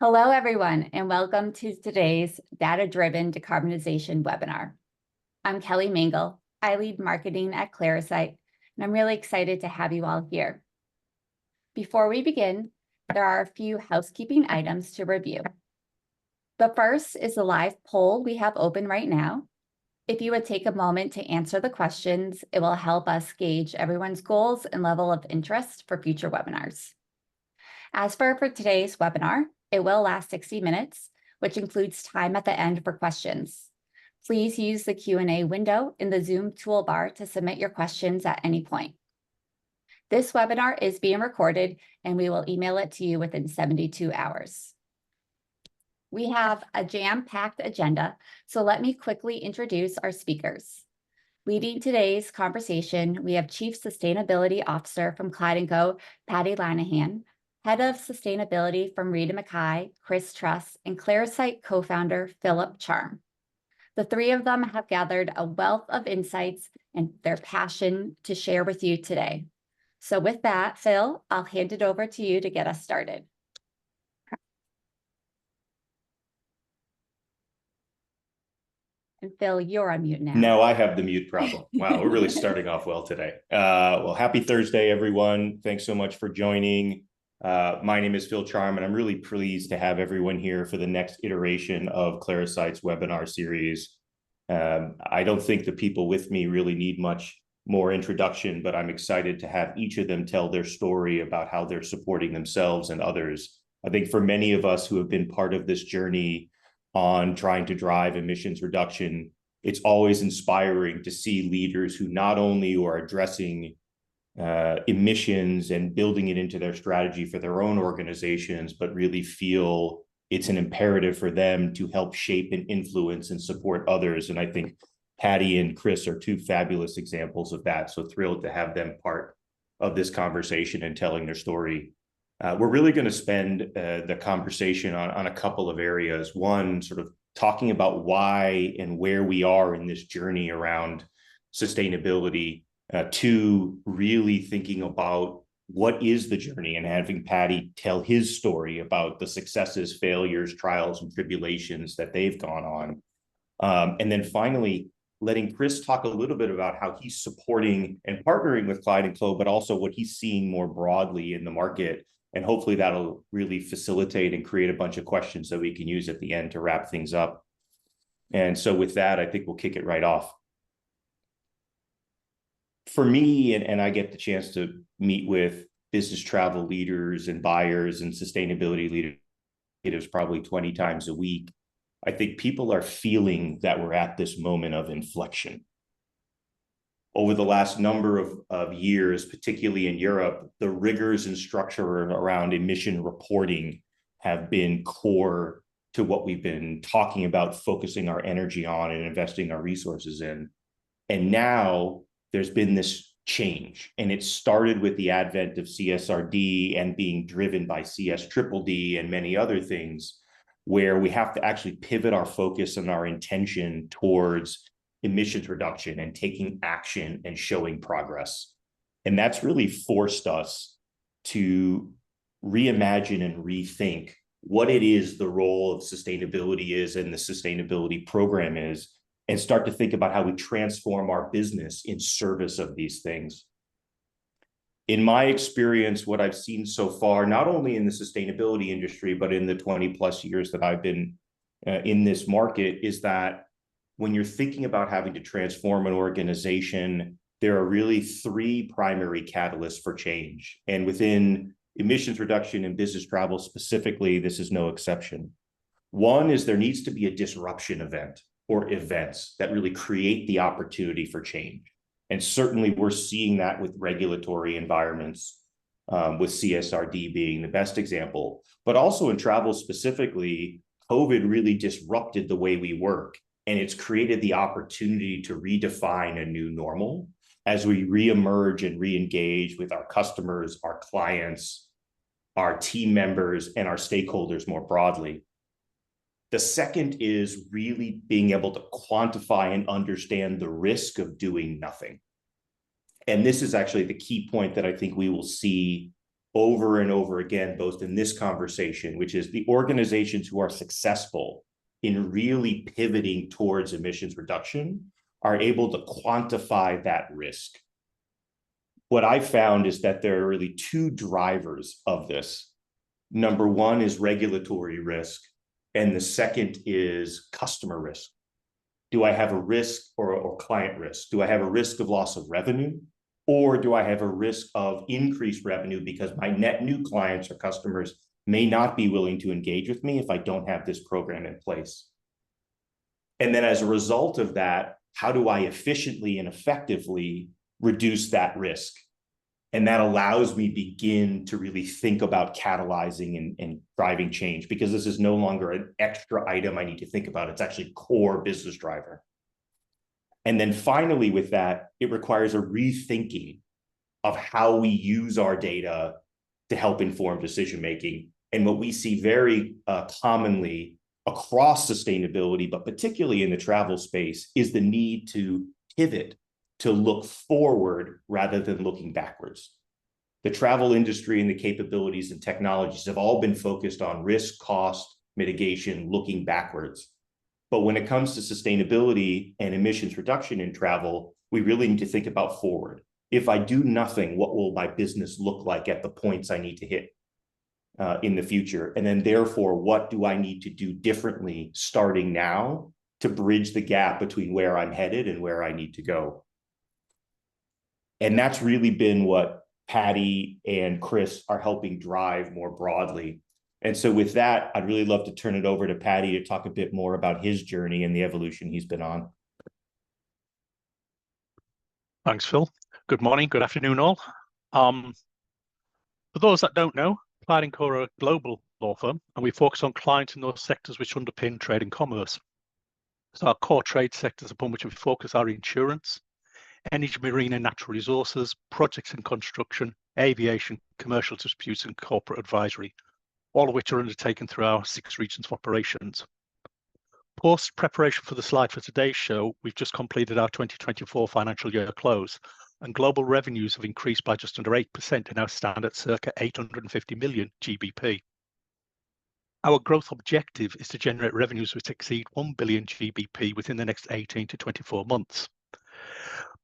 Hello, everyone, and welcome to today's Data-Driven Decarbonization webinar. I'm Kelly Mangle. I lead marketing at Clarasight, and I'm really excited to have you all here. Before we begin, there are a few housekeeping items to review. The first is the live poll we have open right now. If you would take a moment to answer the questions, it will help us gauge everyone's goals and level of interest for future webinars. As for today's webinar, it will last 60 minutes, which includes time at the end for questions. Please use the Q&A window in the Zoom toolbar to submit your questions at any point. This webinar is being recorded, and we will email it to you within 72 hours. We have a jam-packed agenda, so let me quickly introduce our speakers. Leading today's conversation, we have Chief Sustainability Officer from Clyde Co, Paddy Linighan, Head of Sustainability from Mackay, Truss, and Clarasight co-founder Philip Charm. The three of them have gathered a wealth of insights and their passion to share with you today. So with that, Phil, I'll hand it over to you to get us started. And Phil, you're on mute now. Now I have the mute problem. Wow, we're really starting off well today. Well, happy Thursday, everyone. Thanks so much for joining. My name is Phil Charm, and I'm really pleased to have everyone here for the next iteration of Clarasight's webinar series. I don't think the people with me really need much more introduction, but I'm excited to have each of them tell their story about how they're supporting themselves and others. I think for many of us who have been part of this journey on trying to drive emissions reduction, it's always inspiring to see leaders who not only are addressing emissions and building it into their strategy for their own organizations, but really feel it's an imperative for them to help shape and influence and support others. And I think Paddy and Chris are two fabulous examples of that. So thrilled to have them part of this conversation and telling their story. We're really going to spend the conversation on a couple of areas. One, sort of talking about why and where we are in this journey around sustainability. Two, really thinking about what is the journey and having Paddy tell his story about the successes, failures, trials, and tribulations that they've gone on. And then finally, letting Chris talk a little bit about how he's supporting and partnering with Clyde Co, but also what he's seeing more broadly in the market. And hopefully that'll really facilitate and create a bunch of questions that we can use at the end to wrap things up. And so with that, I think we'll kick it right off. For me, and I get the chance to meet with business travel leaders and buyers and sustainability leaders probably 20 times a week, I think people are feeling that we're at this moment of inflection. Over the last number of years, particularly in Europe, the rigors and structure around emission reporting have been core to what we've been talking about, focusing our energy on and investing our resources in. And now there's been this change, and it started with the advent of CSRD and being driven by CSDDD and many other things, where we have to actually pivot our focus and our intention towards emissions reduction and taking action and showing progress. And that's really forced us to reimagine and rethink what it is the role of sustainability is and the sustainability program is, and start to think about how we transform our business in service of these things. In my experience, what I've seen so far, not only in the sustainability industry, but in the 20 plus years that I've been in this market, is that when you're thinking about having to transform an organization, there are really three primary catalysts for change. And within emissions reduction and business travel specifically, this is no exception. One is there needs to be a disruption event or events that really create the opportunity for change. And certainly we're seeing that with regulatory environments, with CSRD being the best example, but also in travel specifically, COVID really disrupted the way we work, and it's created the opportunity to redefine a new normal as we reemerge and reengage with our customers, our clients, our team members, and our stakeholders more broadly. The second is really being able to quantify and understand the risk of doing nothing. And this is actually the key point that I think we will see over and over again, both in this conversation, which is the organizations who are successful in really pivoting towards emissions reduction are able to quantify that risk. What I found is that there are really two drivers of this. Number one is regulatory risk, and the second is customer risk. Do I have a risk or client risk? Do I have a risk of loss of revenue? Or do I have a risk of increased revenue because my net new clients or customers may not be willing to engage with me if I don't have this program in place? And then as a result of that, how do I efficiently and effectively reduce that risk? And that allows me begin to really think about catalyzing and driving change, because this is no longer an extra item I need to think about. It's actually core business driver. And then finally with that, it requires a rethinking of how we use our data to help inform decision-making. And what we see very commonly across sustainability, but particularly in the travel space, is the need to pivot to look forward rather than looking backwards. The travel industry and the capabilities and technologies have all been focused on risk, cost, mitigation, looking backwards. But when it comes to sustainability and emissions reduction in travel, we really need to think about forward. If I do nothing, what will my business look like at the points I need to hit in the future? And then therefore, what do I need to do differently starting now to bridge the gap between where I'm headed and where I need to go? And that's really been what Paddy and Chris are helping drive more broadly. And so with that, I'd really love to turn it over to Paddy to talk a bit more about his journey and the evolution he's been on. Thanks, Phil. Good morning, good afternoon, all. For those that don't know, Clyde Co are a global law firm, and we focus on clients in those sectors which underpin trade and commerce. So our core trade sectors upon which we focus are insurance, energy, marine and natural resources, projects and construction, aviation, commercial disputes and corporate advisory, all of which are undertaken through our 6 regions of operations. Post preparation for the slide for today's show, we've just completed our 2024 financial year close, and global revenues have increased by just under 8% and now stand at circa 850 million GBP. Our growth objective is to generate revenues which exceed 1 billion GBP within the next 18 to 24 months.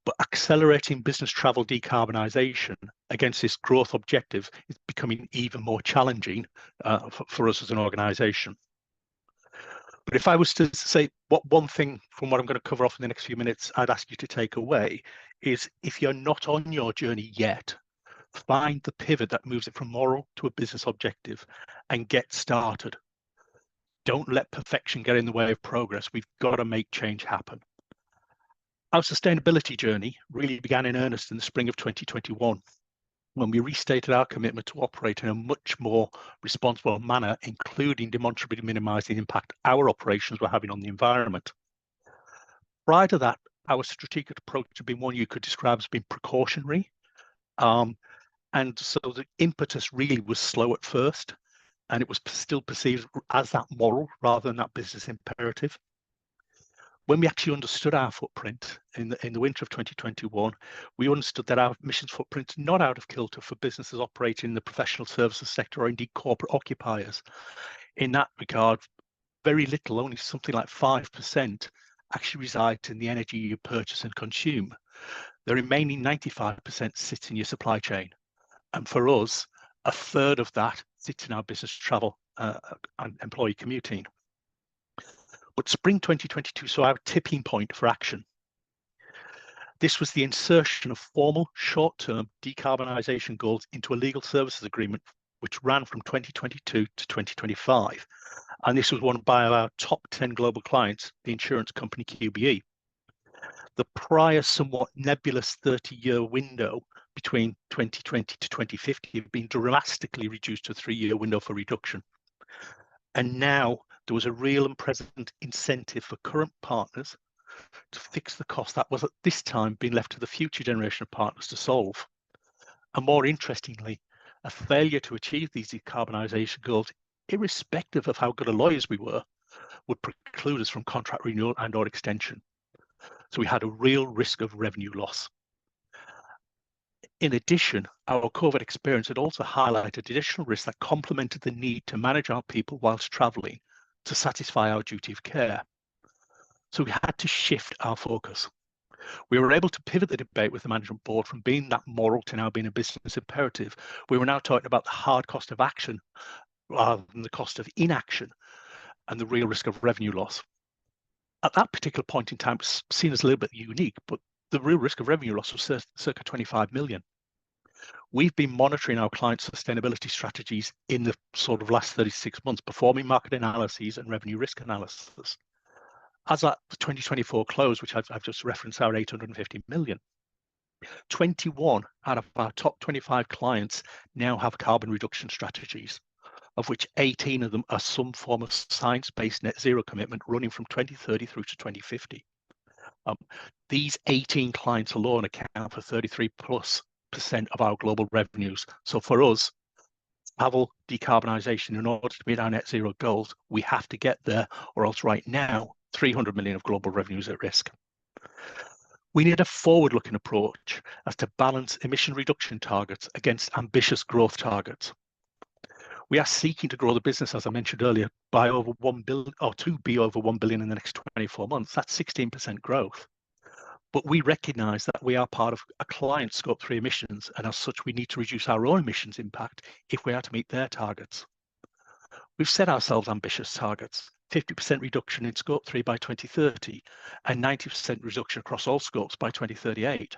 But accelerating business travel decarbonisation against this growth objective is becoming even more challenging for us as an organisation. But if I was to say what one thing from what I'm going to cover off in the next few minutes I'd ask you to take away is, if you're not on your journey yet, find the pivot that moves it from moral to a business objective and get started. Don't let perfection get in the way of progress. We've got to make change happen. Our sustainability journey really began in earnest in the spring of 2021, when we restated our commitment to operate in a much more responsible manner, including demonstrably minimising the impact our operations were having on the environment. Prior to that, our strategic approach had been one you could describe as being precautionary. And so the impetus really was slow at first, and it was still perceived as that moral rather than that business imperative. When we actually understood our footprint in the winter of 2021, we understood that our emissions footprint is not out of kilter for businesses operating in the professional services sector or indeed corporate occupiers. In that regard, very little, only something like 5%, actually resides in the energy you purchase and consume. The remaining 95% sits in your supply chain. And for us, a third of that sits in our business travel and employee commuting. But spring 2022 saw our tipping point for action. This was the insertion of formal short-term decarbonisation goals into a legal services agreement, which ran from 2022 to 2025. And this was won by our top 10 global clients, the insurance company QBE. The prior somewhat nebulous 30-year window between 2020 to 2050 had been drastically reduced to a 3-year window for reduction. And now there was a real and present incentive for current partners to fix the cost that was at this time being left to the future generation of partners to solve. And more interestingly, a failure to achieve these decarbonisation goals, irrespective of how good a lawyers we were, would preclude us from contract renewal and or extension. So we had a real risk of revenue loss. In addition, our COVID experience had also highlighted additional risks that complemented the need to manage our people whilst travelling to satisfy our duty of care. So we had to shift our focus. We were able to pivot the debate with the management board from being that moral to now being a business imperative. We were now talking about the hard cost of action rather than the cost of inaction and the real risk of revenue loss. At that particular point in time, it was seen as a little bit unique, but the real risk of revenue loss was circa 25 million. We've been monitoring our clients' sustainability strategies in the sort of last 36 months, performing market analyses and revenue risk analysis. As at the 2024 close, which I've just referenced, our 850 million, 21 out of our top 25 clients now have carbon reduction strategies, of which 18 of them are some form of science-based net zero commitment running from 2030 through to 2050. These 18 clients alone account for 33+% of our global revenues. So for us, travel decarbonisation, in order to meet our net zero goals, we have to get there, or else right now, 300 million of global revenues at risk. We need a forward-looking approach as to balance emission reduction targets against ambitious growth targets. We are seeking to grow the business, as I mentioned earlier, by over 1 billion, or to be over 1 billion in the next 24 months. That's 16% growth. But we recognise that we are part of a client's Scope 3 emissions, and as such, we need to reduce our own emissions impact if we are to meet their targets. We've set ourselves ambitious targets, 50% reduction in Scope 3 by 2030, and 90% reduction across all scopes by 2038.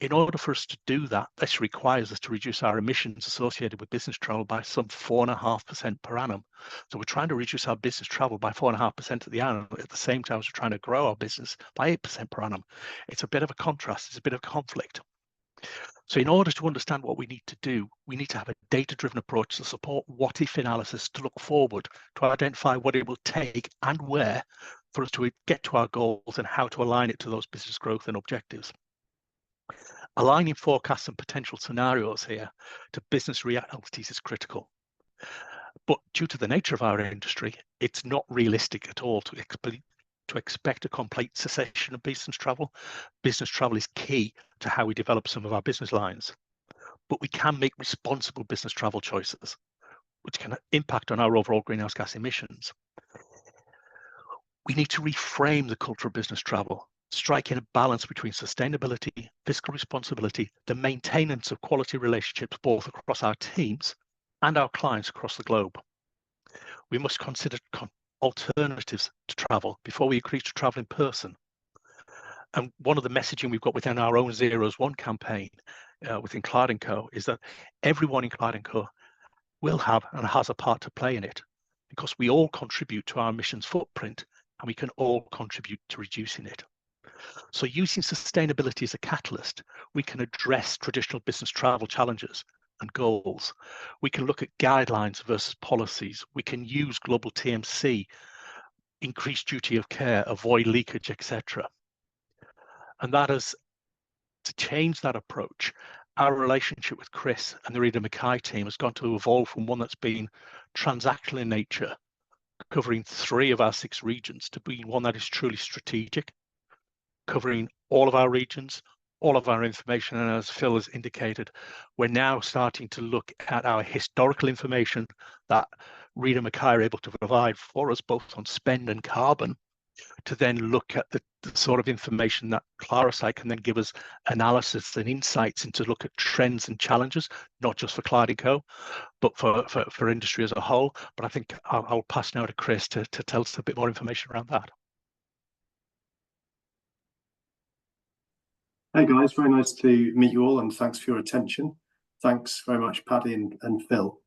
In order for us to do that, this requires us to reduce our emissions associated with business travel by some 4.5% per annum. So we're trying to reduce our business travel by 4.5% at the annum, at the same time as we're trying to grow our business by 8% per annum. It's a bit of a contrast, it's a bit of conflict. So in order to understand what we need to do, we need to have a data-driven approach to support what-if analysis to look forward, to identify what it will take and where for us to get to our goals and how to align it to those business growth and objectives. Aligning forecasts and potential scenarios here to business realities is critical. But due to the nature of our industry, it's not realistic at all to expect a complete cessation of business travel. Business travel is key to how we develop some of our business lines. But we can make responsible business travel choices, which can impact on our overall greenhouse gas emissions. We need to reframe the culture of business travel, striking a balance between sustainability, fiscal responsibility, the maintenance of quality relationships both across our teams and our clients across the globe. We must consider alternatives to travel before we agree to travel in person. And one of the messaging we've got within our own Zeros One campaign within Clyde Co is that everyone in Clyde Co will have and has a part to play in it, because we all contribute to our emissions footprint and we can all contribute to reducing it. So using sustainability as a catalyst, we can address traditional business travel challenges and goals. We can look at guidelines versus policies. We can use global TMC, increase duty of care, avoid leakage, etc. And that is, to change that approach, our relationship with Chris and the Mackay team has gone to evolve from one that's been transactional in nature, covering 3 of our 6 regions, to being one that is truly strategic, covering all of our regions, all of our information. And as Phil has indicated, we're now starting to look at our historical information that Mackay are able to provide for us, both on spend and carbon, to then look at the sort of information that Clarasight can then give us analysis and insights into look at trends and challenges, not just for Clyde Co, but for industry as a whole. But I think I'll pass now to Chris to tell us a bit more information around that. Hey guys, very nice to meet you all, and thanks for your attention. Thanks very much, Paddy and Phil.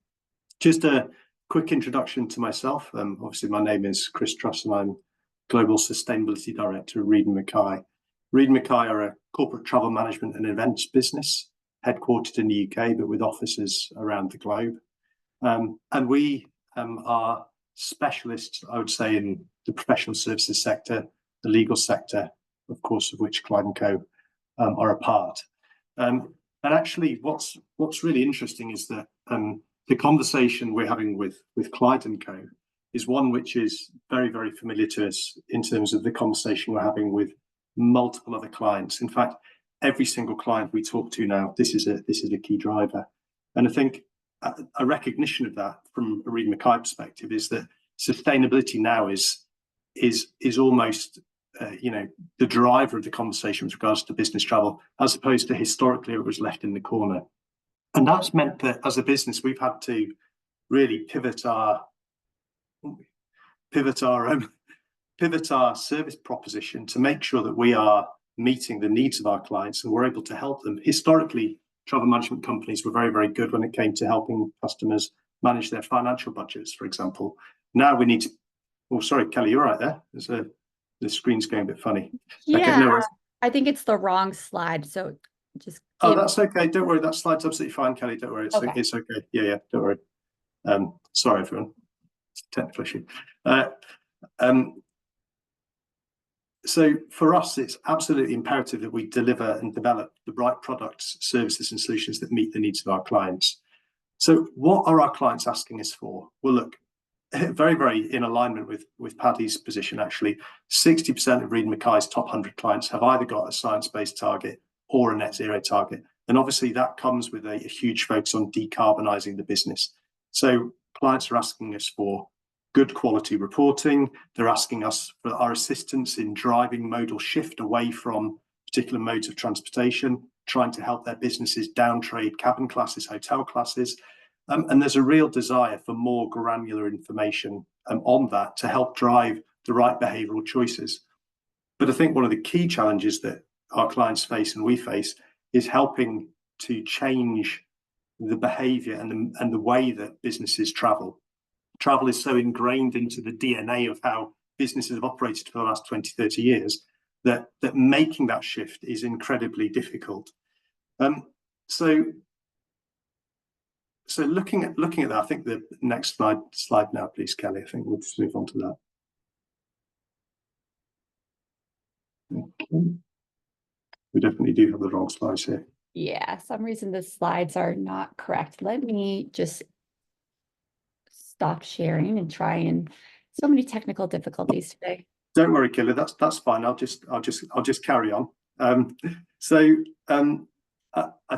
Just a quick introduction to myself. Obviously, my name is Chris Truss, and I'm Global Sustainability Director at Mackay. Mackay are a corporate travel management and events business, headquartered in the UK, but with offices around the globe. And we are specialists, I would say, in the professional services sector, the legal sector, of course, of which Clyde Co are a part. And actually, what's really interesting is that the conversation we're having with Clyde Co is one which is very, very familiar to us in terms of the conversation we're having with multiple other clients. In fact, every single client we talk to now, this is a key driver. And I think a recognition of that from a Reed Mackay perspective is that sustainability now is almost the driver of the conversation with regards to business travel, as opposed to historically it was left in the corner. And that's meant that as a business we've had to really pivot our service proposition to make sure that we are meeting the needs of our clients and we're able to help them. Historically, travel management companies were very, very good when it came to helping customers manage their financial budgets, for example. Now we need to, oh, sorry, Kelly, you're right there. The screen's going a bit funny. Yeah, okay, no worries. I think it's the wrong slide. So just. Oh, that's okay. Don't worry. That slide's absolutely fine, Kelly. Don't worry. It's okay. It's okay. Yeah, don't worry. Sorry, everyone. It's a technical issue. So for us, it's absolutely imperative that we deliver and develop the right products, services, and solutions that meet the needs of our clients. So what are our clients asking us for? Well, look, very, very in alignment with Paddy's position, actually, 60% of Reed Mackay's top 100 clients have either got a science-based target or a net zero target. And obviously that comes with a huge focus on decarbonising the business. So clients are asking us for good quality reporting. They're asking us for our assistance in driving modal shift away from particular modes of transportation, trying to help their businesses downtrade cabin classes, hotel classes. And there's a real desire for more granular information on that to help drive the right behavioural choices. But I think one of the key challenges that our clients face and we face is helping to change the behaviour and the way that businesses travel. Travel is so ingrained into the DNA of how businesses have operated for the last 20, 30 years that making that shift is incredibly difficult. So looking at that, I think the next slide now, please, Kelly. I think we'll just move on to that. Okay. We definitely do have the wrong slides here. Yeah, some reason the slides are not correct. Let me just stop sharing and try, and so many technical difficulties today. Don't worry, Kelly, that's fine. I'll just carry on. I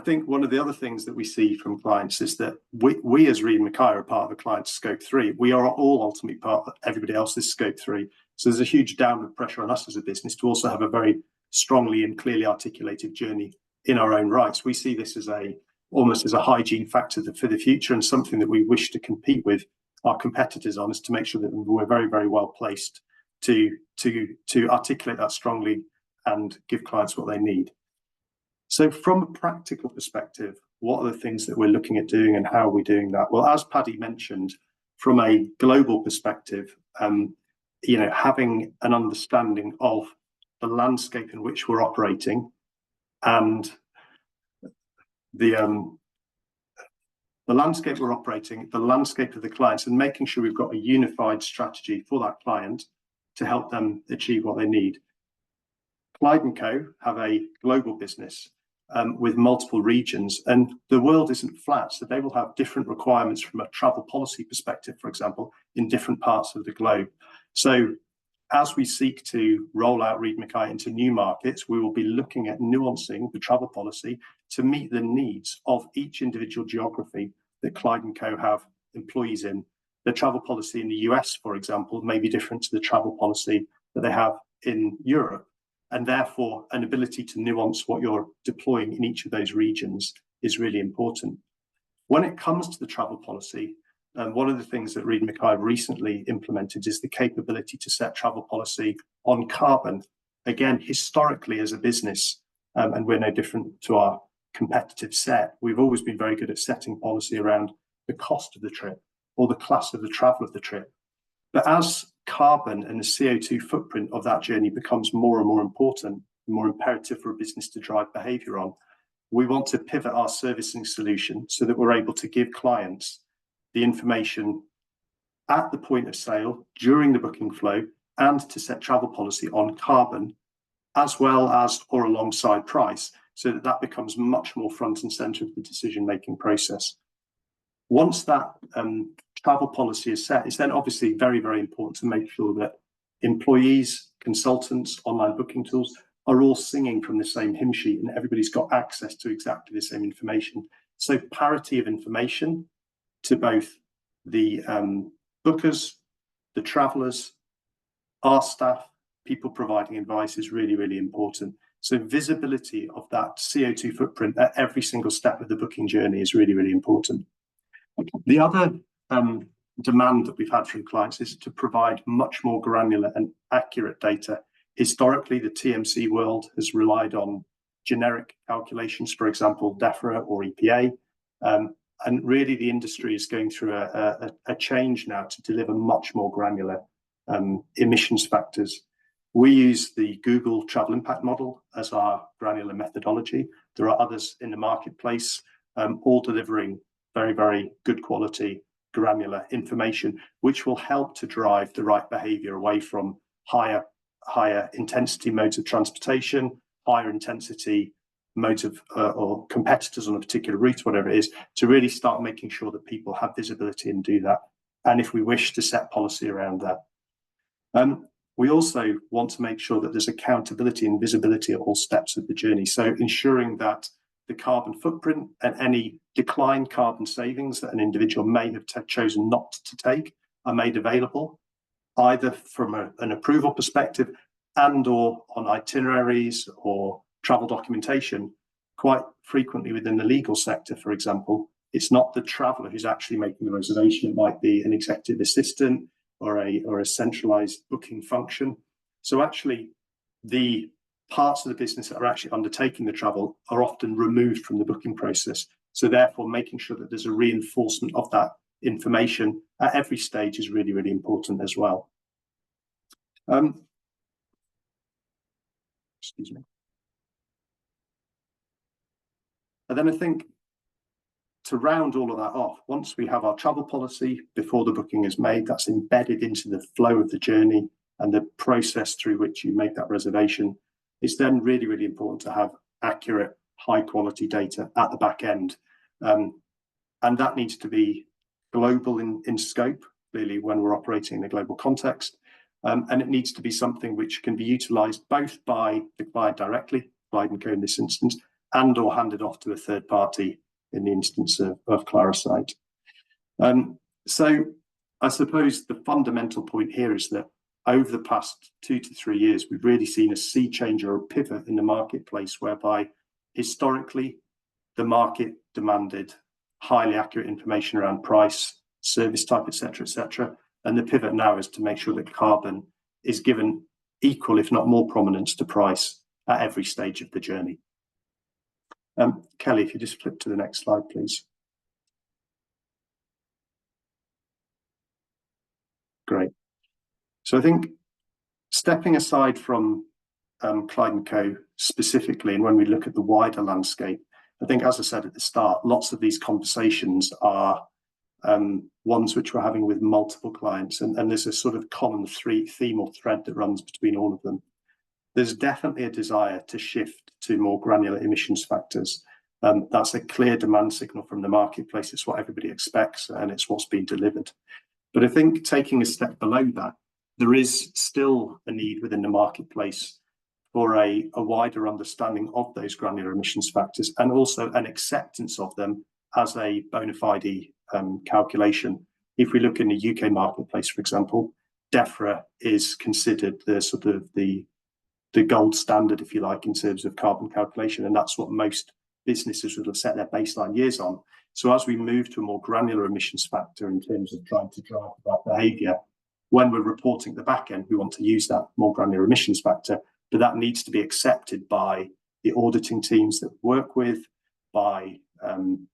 think one of the other things that we see from clients is that we as Reed Mackay are part of the client's scope 3. We are all ultimately part of everybody else's scope 3. So there's a huge downward pressure on us as a business to also have a very strongly and clearly articulated journey in our own rights. We see this as almost as a hygiene factor for the future, and something that we wish to compete with our competitors on, is to make sure that we're very, very well placed to articulate that strongly and give clients what they need. So from a practical perspective, what are the things that we're looking at doing and how are we doing that? Well, as Paddy mentioned, from a global perspective, having an understanding of the landscape in which we're operating and the landscape we're operating, the landscape of the clients, and making sure we've got a unified strategy for that client to help them achieve what they need. Clyde Co have a global business with multiple regions, and the world isn't flat, so they will have different requirements from a travel policy perspective, for example, in different parts of the globe. So as we seek to roll out Reed Mackay into new markets, we will be looking at nuancing the travel policy to meet the needs of each individual geography that Clyde Co have employees in. The travel policy in the US, for example, may be different to the travel policy that they have in Europe. And therefore, an ability to nuance what you're deploying in each of those regions is really important. When it comes to the travel policy, one of the things that Reed Mackay recently implemented is the capability to set travel policy on carbon. Again, historically as a business, and we're no different to our competitive set, we've always been very good at setting policy around the cost of the trip or the class of the travel of the trip. But as carbon and the CO2 footprint of that journey becomes more and more important, more imperative for a business to drive behaviour on, we want to pivot our servicing solution so that we're able to give clients the information at the point of sale, during the booking flow, and to set travel policy on carbon, as well as or alongside price, so that that becomes much more front and centre of the decision-making process. Once that travel policy is set, it's then obviously very, very important to make sure that employees, consultants, online booking tools are all singing from the same hymn sheet, and everybody's got access to exactly the same information. So parity of information to both the bookers, the travellers, our staff, people providing advice is really, really important. So visibility of that CO2 footprint at every single step of the booking journey is really, really important. The other demand that we've had from clients is to provide much more granular and accurate data. Historically, the TMC world has relied on generic calculations, for example, DEFRA or EPA. And really the industry is going through a change now to deliver much more granular emissions factors. We use the Google Travel Impact Model as our granular methodology. There are others in the marketplace, all delivering very, very good quality granular information, which will help to drive the right behaviour away from higher intensity modes of transportation, higher intensity modes of or competitors on a particular route, whatever it is, to really start making sure that people have visibility and do that. And if we wish to set policy around that. We also want to make sure that there's accountability and visibility at all steps of the journey. So ensuring that the carbon footprint and any declined carbon savings that an individual may have chosen not to take are made available, either from an approval perspective and or on itineraries or travel documentation. Quite frequently within the legal sector, for example, it's not the traveller who's actually making the reservation. It might be an executive assistant or a centralised booking function. So actually, the parts of the business that are actually undertaking the travel are often removed from the booking process. So therefore, making sure that there's a reinforcement of that information at every stage is really, really important as well. Excuse me. And then I think to round all of that off, once we have our travel policy before the booking is made, that's embedded into the flow of the journey and the process through which you make that reservation. It's then really, really important to have accurate, high quality data at the back end. And that needs to be global in scope, clearly when we're operating in a global context. And it needs to be something which can be utilised both by the client directly, Clyde Co in this instance, and or handed off to a third party in the instance of Clarasight. So I suppose the fundamental point here is that over the past 2 to 3 years, we've really seen a sea change or a pivot in the marketplace whereby historically the market demanded highly accurate information around price, service type, etc. And the pivot now is to make sure that carbon is given equal, if not more prominence to price at every stage of the journey. Kelly, if you just flip to the next slide, please. Great. So I think stepping aside from Clyde Co specifically, and when we look at the wider landscape, I think, as I said at the start, lots of these conversations are ones which we're having with multiple clients, and there's a sort of common theme or thread that runs between all of them. There's definitely a desire to shift to more granular emissions factors. That's a clear demand signal from the marketplace. It's what everybody expects, and it's what's being delivered. But I think taking a step below that, there is still a need within the marketplace for a wider understanding of those granular emissions factors, and also an acceptance of them as a bona fide calculation. If we look in the UK marketplace, for example, DEFRA is considered the sort of the gold standard, if you like, in terms of carbon calculation, and that's what most businesses would have set their baseline years on. So as we move to a more granular emissions factor in terms of trying to drive that behaviour, when we're reporting at the back end, we want to use that more granular emissions factor, but that needs to be accepted by the auditing teams that we work with, by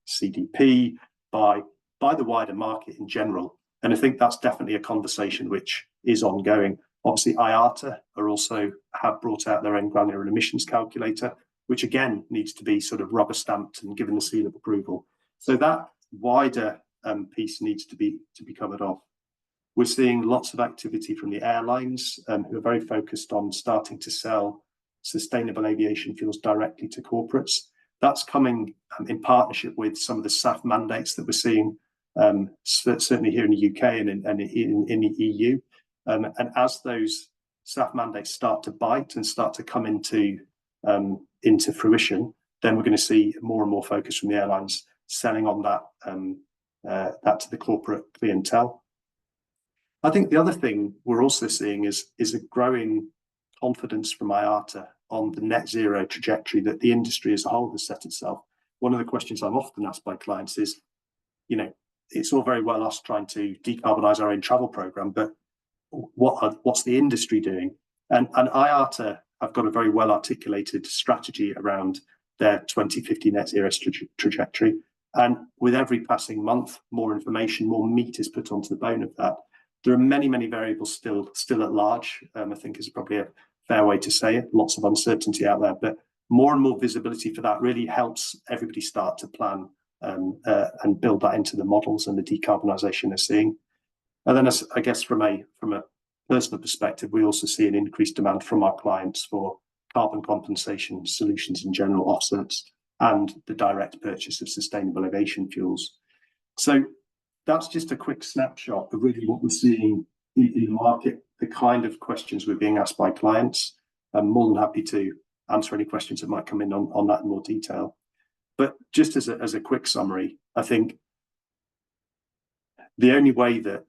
CDP, by the wider market in general. And I think that's definitely a conversation which is ongoing. Obviously, IATA have brought out their own granular emissions calculator, which again needs to be sort of rubber stamped and given the seal of approval. So that wider piece needs to be covered off. We're seeing lots of activity from the airlines who are very focused on starting to sell sustainable aviation fuels directly to corporates. That's coming in partnership with some of the SAF mandates that we're seeing, certainly here in the UK and in the EU. And as those SAF mandates start to bite and start to come into fruition, then we're going to see more and more focus from the airlines selling on that to the corporate clientele. I think the other thing we're also seeing is a growing confidence from IATA on the net zero trajectory that the industry as a whole has set itself. One of the questions I'm often asked by clients is, it's all very well us trying to decarbonize our own travel program, but what's the industry doing? And IATA have got a very well articulated strategy around their 2050 net zero trajectory. And with every passing month, more information, more meat is put onto the bone of that. There are many, many variables still at large, I think is probably a fair way to say it. Lots of uncertainty out there, but more and more visibility for that really helps everybody start to plan and build that into the models and the decarbonisation they're seeing. And then, I guess, from a personal perspective, we also see an increased demand from our clients for carbon compensation solutions in general, offsets, and the direct purchase of sustainable aviation fuels. So that's just a quick snapshot of really what we're seeing in the market, the kind of questions we're being asked by clients. I'm more than happy to answer any questions that might come in on that in more detail. But just as a quick summary, I think the only way that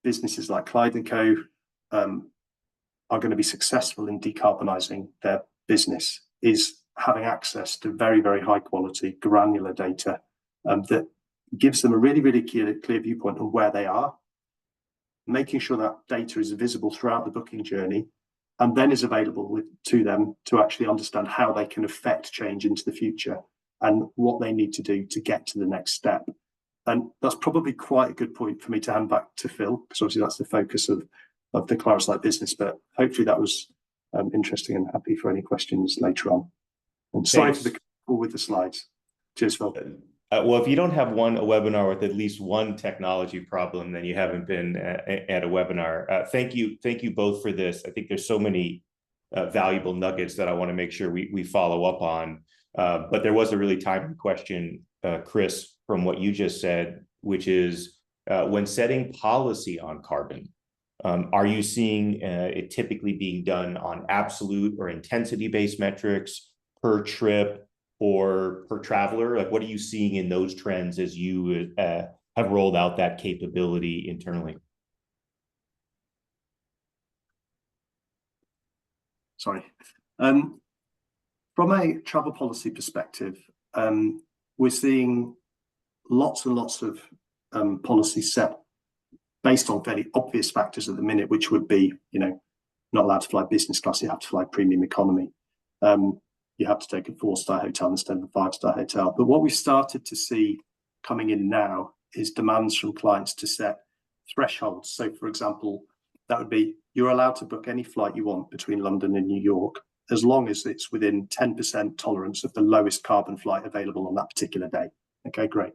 businesses like Clyde Co are going to be successful in decarbonising their business is having access to very, very high quality granular data that gives them a really, really clear viewpoint on where they are, making sure that data is visible throughout the booking journey, and then is available to them to actually understand how they can affect change into the future and what they need to do to get to the next step. And that's probably quite a good point for me to hand back to Phil, because obviously that's the focus of the Clarasight business, but hopefully that was interesting, and happy for any questions later on. And sorry for the call with the slides. Cheers, Phil. Well, if you don't have a webinar with at least one technology problem, then you haven't been at a webinar. Thank you both for this. I think there's so many valuable nuggets that I want to make sure we follow up on. But there was a really timely question, Chris, from what you just said, which is when setting policy on carbon, are you seeing it typically being done on absolute or intensity-based metrics per trip or per traveler? Like, what are you seeing in those trends as you have rolled out that capability internally? Sorry. From a travel policy perspective, we're seeing lots and lots of policies set based on fairly obvious factors at the minute, which would be, not allowed to fly business class, you have to fly premium economy. You have to take a 4-star hotel instead of a 5-star hotel. But what we've started to see coming in now is demands from clients to set thresholds. So, for example, that would be, you're allowed to book any flight you want between London and New York, as long as it's within 10% tolerance of the lowest carbon flight available on that particular day. Okay, great.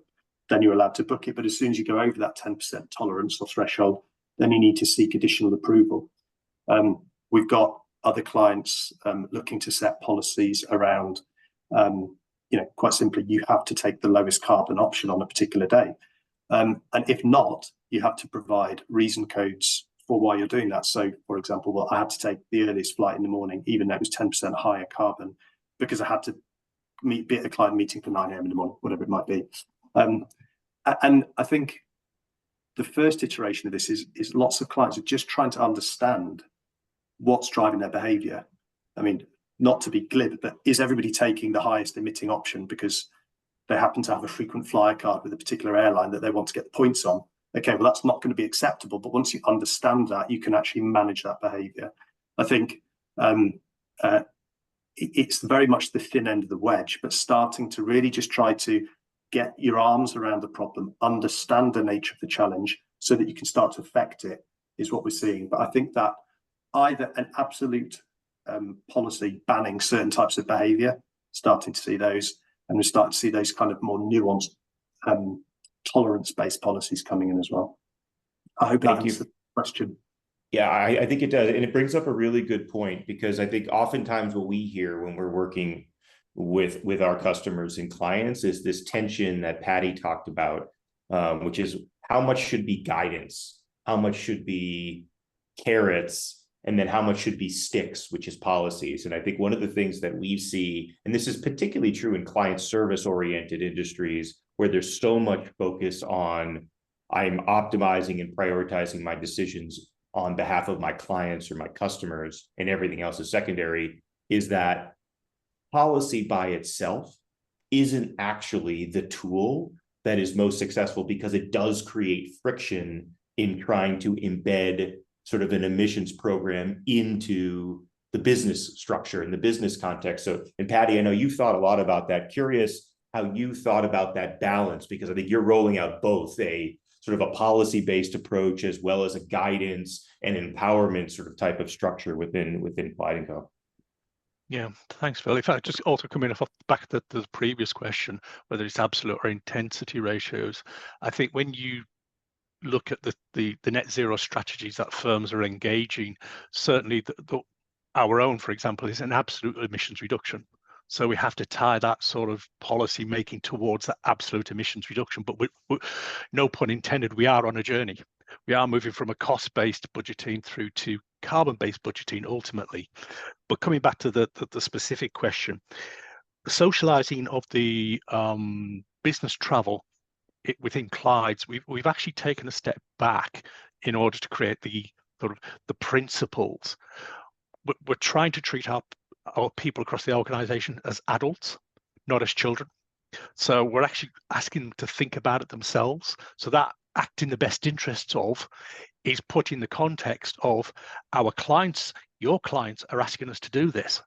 Then you're allowed to book it. But as soon as you go over that 10% tolerance or threshold, then you need to seek additional approval. We've got other clients looking to set policies around, quite simply, you have to take the lowest carbon option on a particular day. And if not, you have to provide reason codes for why you're doing that. So, for example, well, I had to take the earliest flight in the morning, even though it was 10% higher carbon, because I had to be at a client meeting for 9 a.m. in the morning, whatever it might be. And I think the first iteration of this is lots of clients are just trying to understand what's driving their behavior. I mean, not to be glib, but is everybody taking the highest emitting option because they happen to have a frequent flyer card with a particular airline that they want to get the points on? Okay, well, that's not going to be acceptable. But once you understand that, you can actually manage that behavior. I think it's very much the thin end of the wedge, but starting to really just try to get your arms around the problem, understand the nature of the challenge so that you can start to affect it is what we're seeing. But I think that either an absolute policy banning certain types of behavior, starting to see those, and we're starting to see those kind of more nuanced tolerance-based policies coming in as well. I hope that answers the question. Yeah, I think it does. And it brings up a really good point, because I think oftentimes what we hear when we're working with our customers and clients is this tension that Paddy talked about, which is how much should be guidance, how much should be carrots, and then how much should be sticks, which is policies. And I think one of the things that we see, and this is particularly true in client service oriented industries, where there's so much focus on I'm optimizing and prioritizing my decisions on behalf of my clients or my customers, and everything else is secondary, is that policy by itself isn't actually the tool that is most successful, because it does create friction in trying to embed sort of an emissions program into the business structure and the business context. So, and Paddy, I know you've thought a lot about that. Curious how you thought about that balance, because I think you're rolling out both a sort of a policy-based approach as well as a guidance and empowerment sort of type of structure within Clyde Co. Yeah, thanks, Phil. If I just also come in off the back of the previous question, whether it's absolute or intensity ratios, I think when you look at the net zero strategies that firms are engaging, certainly our own, for example, is an absolute emissions reduction. So we have to tie that sort of policy making towards that absolute emissions reduction. But no pun intended, we are on a journey. We are moving from a cost-based budgeting through to carbon-based budgeting ultimately. But coming back to the specific question, the socializing of the business travel within Clyde's, we've actually taken a step back in order to create the sort of the principles. We're trying to treat our people across the organization as adults, not as children. So we're actually asking them to think about it themselves. So that act in the best interests of is put in the context of our clients. Your clients are asking us to do this.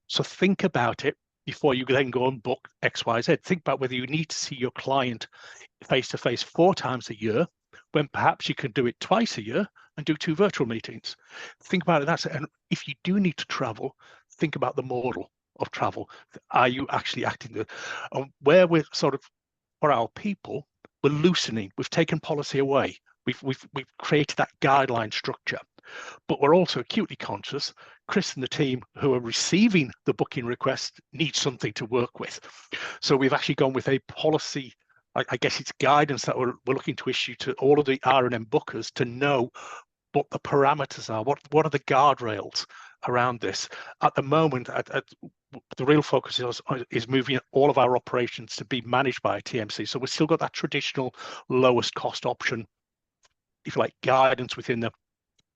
So think about it before you then go and book X, Y, Z. Think about whether you need to see your client face-to-face 4 times a year, when perhaps you can do it twice a year and do 2 virtual meetings. Think about it. And if you do need to travel, think about the model of travel. Are you actually acting where we're sort of, for our people, we're loosening. We've taken policy away. We've created that guideline structure, but we're also acutely conscious. Chris and the team who are receiving the booking request need something to work with. So we've actually gone with a policy, I guess it's guidance that we're looking to issue to all of the R&M bookers to know what the parameters are, what are the guardrails around this. At the moment, the real focus is moving all of our operations to be managed by a TMC. So we've still got that traditional lowest cost option, if you like, guidance within the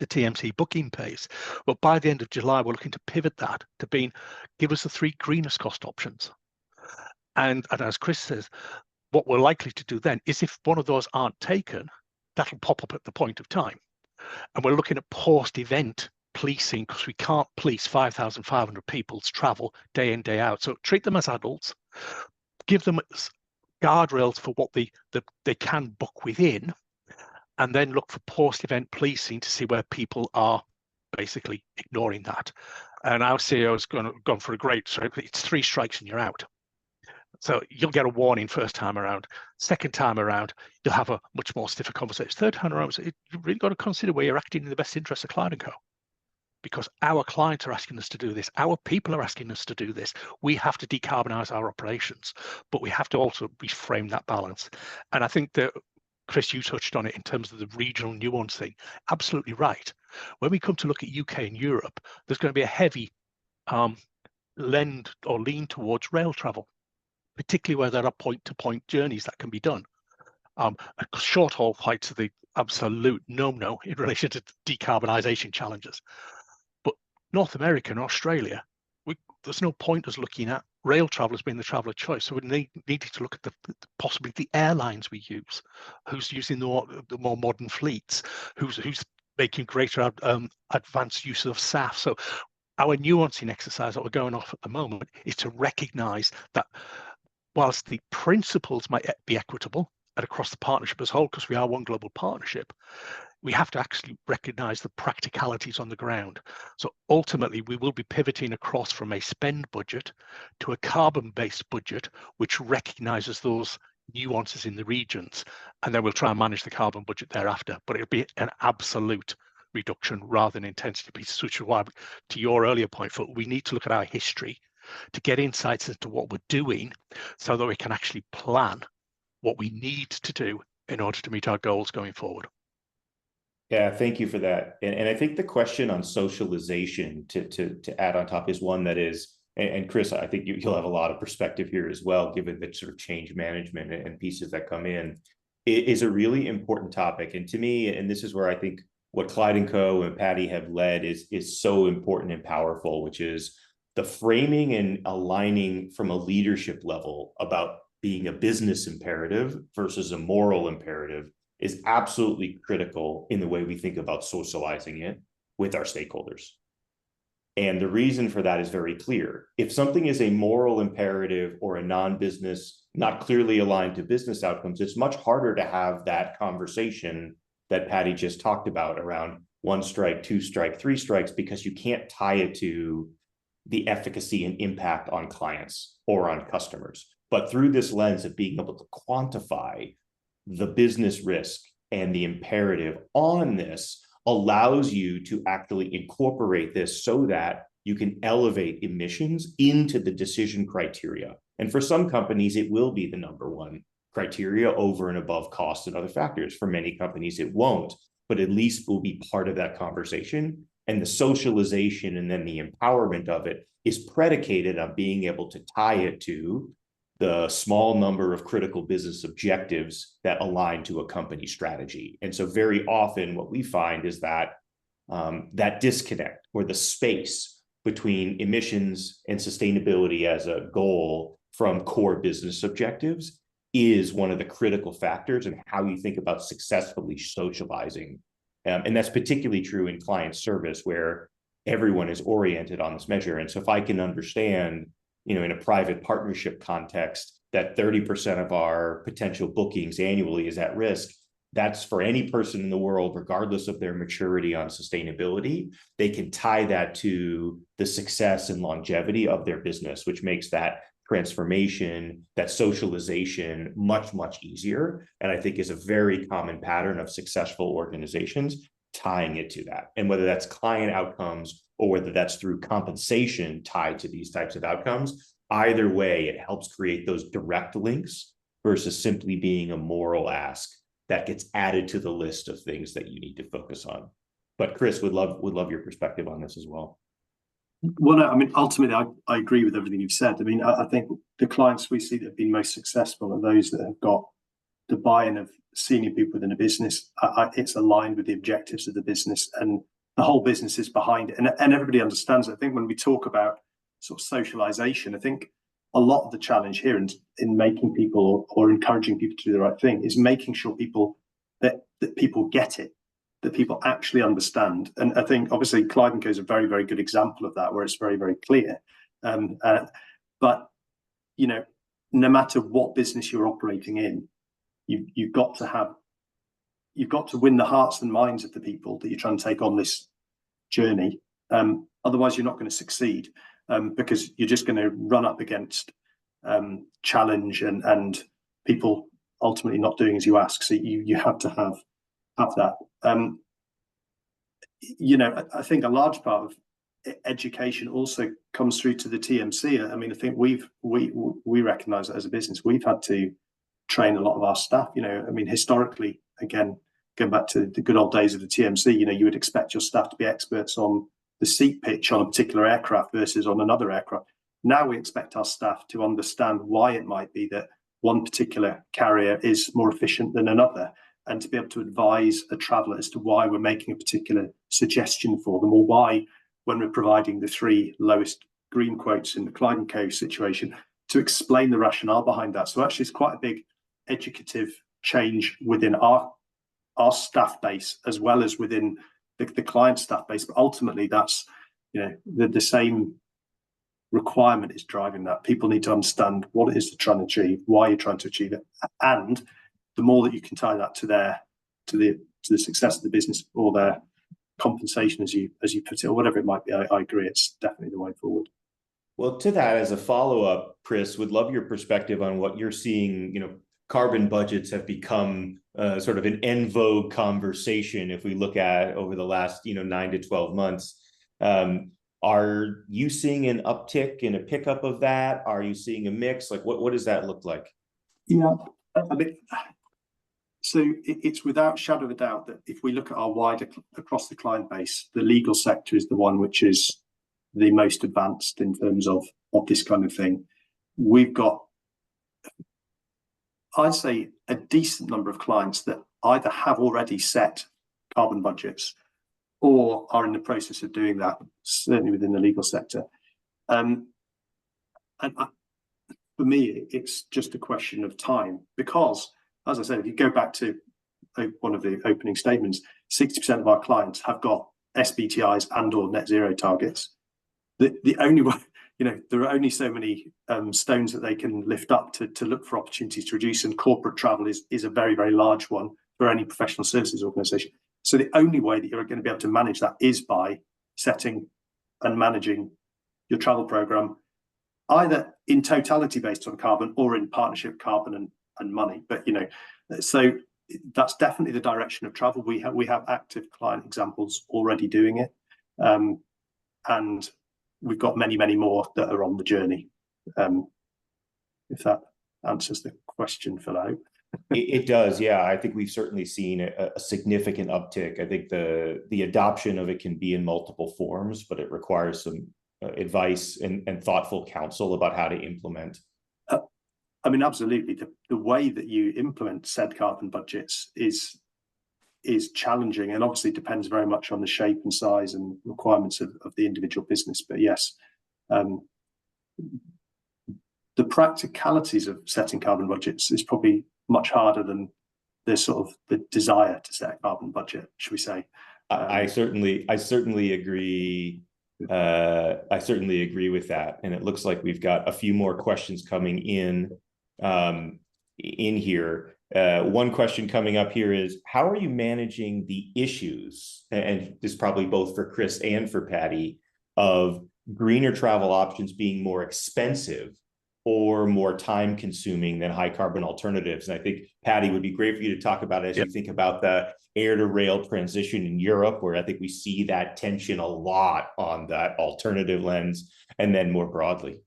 TMC booking pace. But by the end of July, we're looking to pivot that to being, give us the 3 greenest cost options. And as Chris says, what we're likely to do then is if one of those aren't taken, that'll pop up at the point of time. And we're looking at post-event policing, because we can't police 5,500 people's travel day in, day out. So treat them as adults, give them guardrails for what they can book within, and then look for post-event policing to see where people are basically ignoring that. And our CEO has gone for a great strike. It's 3 strikes and you're out. So you'll get a warning first time around. Second time around, you'll have a much more stiffer conversation. Third time around, you've really got to consider where you're acting in the best interest of Clyde Co. Because our clients are asking us to do this. Our people are asking us to do this. We have to decarbonize our operations, but we have to also reframe that balance. And I think that, Chris, you touched on it in terms of the regional nuance thing. Absolutely right. When we come to look at UK and Europe, there's going to be a heavy lean towards rail travel, particularly where there are point-to-point journeys that can be done. Short-haul flights are the absolute no-no in relation to decarbonisation challenges. But North America and Australia, there's no point us looking at rail travel as being the travel of choice. So we need to look at possibly the airlines we use, who's using the more modern fleets, who's making greater advanced use of SAF. So our nuancing exercise that we're going off at the moment is to recognise that whilst the principles might be equitable and across the partnership as a whole, because we are one global partnership, we have to actually recognise the practicalities on the ground. So ultimately, we will be pivoting across from a spend budget to a carbon-based budget, which recognises those nuances in the regions, and then we'll try and manage the carbon budget thereafter. But it'll be an absolute reduction rather than intensity pieces, which is why, to your earlier point, Phil, we need to look at our history to get insights into what we're doing so that we can actually plan what we need to do in order to meet our goals going forward. Yeah, thank you for that. And I think the question on socialization to add on top is one that is, and Chris, I think you'll have a lot of perspective here as well, given the sort of change management and pieces that come in. It is a really important topic. And to me, and this is where I think what Clyde Co and Paddy have led is so important and powerful, which is the framing and aligning from a leadership level about being a business imperative versus a moral imperative is absolutely critical in the way we think about socializing it with our stakeholders. And the reason for that is very clear. If something is a moral imperative or a non-business, not clearly aligned to business outcomes, it's much harder to have that conversation that Paddy just talked about around 1 strike, 2 strike, 3 strikes, because you can't tie it to the efficacy and impact on clients or on customers. But through this lens of being able to quantify the business risk and the imperative on this allows you to actually incorporate this so that you can elevate emissions into the decision criteria. And for some companies, it will be the #1 criteria over and above cost and other factors. For many companies, it won't, but at least will be part of that conversation. And the socialization and then the empowerment of it is predicated on being able to tie it to the small number of critical business objectives that align to a company strategy. And so very often what we find is that that disconnect or the space between emissions and sustainability as a goal from core business objectives is one of the critical factors in how you think about successfully socializing. And that's particularly true in client service where everyone is oriented on this measure. And so if I can understand, in a private partnership context, that 30% of our potential bookings annually is at risk, that's for any person in the world, regardless of their maturity on sustainability, they can tie that to the success and longevity of their business, which makes that transformation, that socialization much, much easier. And I think is a very common pattern of successful organizations tying it to that. And whether that's client outcomes or whether that's through compensation tied to these types of outcomes, either way, it helps create those direct links versus simply being a moral ask that gets added to the list of things that you need to focus on. But Chris, would love your perspective on this as well. Well, I mean, ultimately, I agree with everything you've said. I mean, I think the clients we see that have been most successful are those that have got the buy-in of senior people within a business. It's aligned with the objectives of the business, and the whole business is behind it, and everybody understands it. I think when we talk about sort of socialization, I think a lot of the challenge here in making people or encouraging people to do the right thing is making sure that people get it, that people actually understand. And I think obviously Clyde Co is a very, very good example of that, where it's very, very clear. But no matter what business you're operating in, you've got to win the hearts and minds of the people that you're trying to take on this journey. Otherwise, you're not going to succeed, because you're just going to run up against challenge and people ultimately not doing as you ask. So you have to have that. I think a large part of education also comes through to the TMC. I mean, I think we recognise that as a business, we've had to train a lot of our staff. I mean, historically, again, going back to the good old days of the TMC, you would expect your staff to be experts on the seat pitch on a particular aircraft versus on another aircraft. Now we expect our staff to understand why it might be that one particular carrier is more efficient than another, and to be able to advise a traveller as to why we're making a particular suggestion for them, or why, when we're providing the 3 lowest green quotes in the Clyde Co situation, to explain the rationale behind that. So actually, it's quite a big educative change within our staff base as well as within the client staff base. But ultimately, that's the same requirement is driving that. People need to understand what it is they're trying to achieve, why you're trying to achieve it, and the more that you can tie that to the success of the business or their compensation, as you put it, or whatever it might be, I agree. It's definitely the way forward. Well, to that, as a follow-up, Chris, would love your perspective on what you're seeing. Carbon budgets have become sort of an en vogue conversation if we look at over the last 9 to 12 months. Are you seeing an uptick and a pickup of that? Are you seeing a mix? Like what does that look like? Yeah, I mean, So it's without shadow of a doubt that if we look at our wider across the client base, the legal sector is the one which is the most advanced in terms of this kind of thing. We've got, I'd say, a decent number of clients that either have already set carbon budgets or are in the process of doing that, certainly within the legal sector. For me, it's just a question of time, because, as I said, if you go back to one of the opening statements, 60% of our clients have got SBTIs and or net zero targets. The only way, there are only so many stones that they can lift up to look for opportunities to reduce, and corporate travel is a very, very large one for any professional services organization. So the only way that you're going to be able to manage that is by setting and managing your travel program, either in totality based on carbon or in partnership carbon and money. But so that's definitely the direction of travel. We have active client examples already doing it, and we've got many, many more that are on the journey. If that answers the question, Phil, I hope. It does, yeah. I think we've certainly seen a significant uptick. I think the adoption of it can be in multiple forms, but it requires some advice and thoughtful counsel about how to implement. I mean, absolutely. The way that you implement said carbon budgets is challenging, and obviously depends very much on the shape and size and requirements of the individual business. But yes, the practicalities of setting carbon budgets is probably much harder than the desire to set a carbon budget, should we say? I certainly agree. I certainly agree with that. And it looks like we've got a few more questions coming in here. One question coming up here is, how are you managing the issues, and this is probably both for Chris and for Paddy, of greener travel options being more expensive or more time consuming than high carbon alternatives? And I think, Paddy, would be great for you to talk about it as you think about the air to rail transition in Europe, where I think we see that tension a lot on that alternative lens, and then more broadly.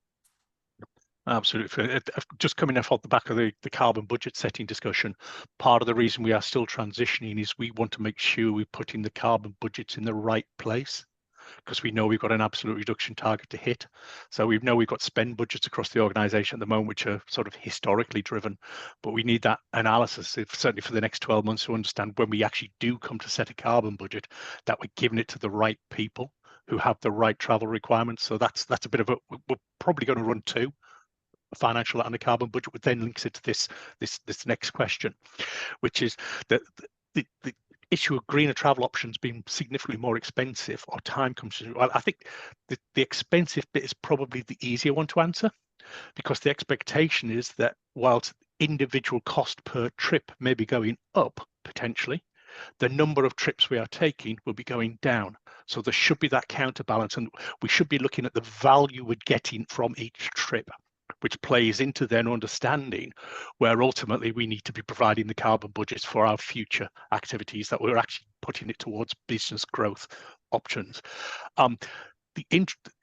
Absolutely. Just coming off the back of the carbon budget setting discussion, part of the reason we are still transitioning is we want to make sure we're putting the carbon budgets in the right place, because we know we've got an absolute reduction target to hit. So we know we've got spend budgets across the organization at the moment, which are sort of historically driven, but we need that analysis, certainly for the next 12 months, to understand when we actually do come to set a carbon budget, that we're giving it to the right people who have the right travel requirements. So that's a bit of we're probably going to run two, a financial and a carbon budget, which then links it to this next question, which is the issue of greener travel options being significantly more expensive or time consuming. Well, I think the expensive bit is probably the easier one to answer, because the expectation is that whilst individual cost per trip may be going up potentially, the number of trips we are taking will be going down. So there should be that counterbalance, and we should be looking at the value we're getting from each trip, which plays into then understanding where ultimately we need to be providing the carbon budgets for our future activities, that we're actually putting it towards business growth options.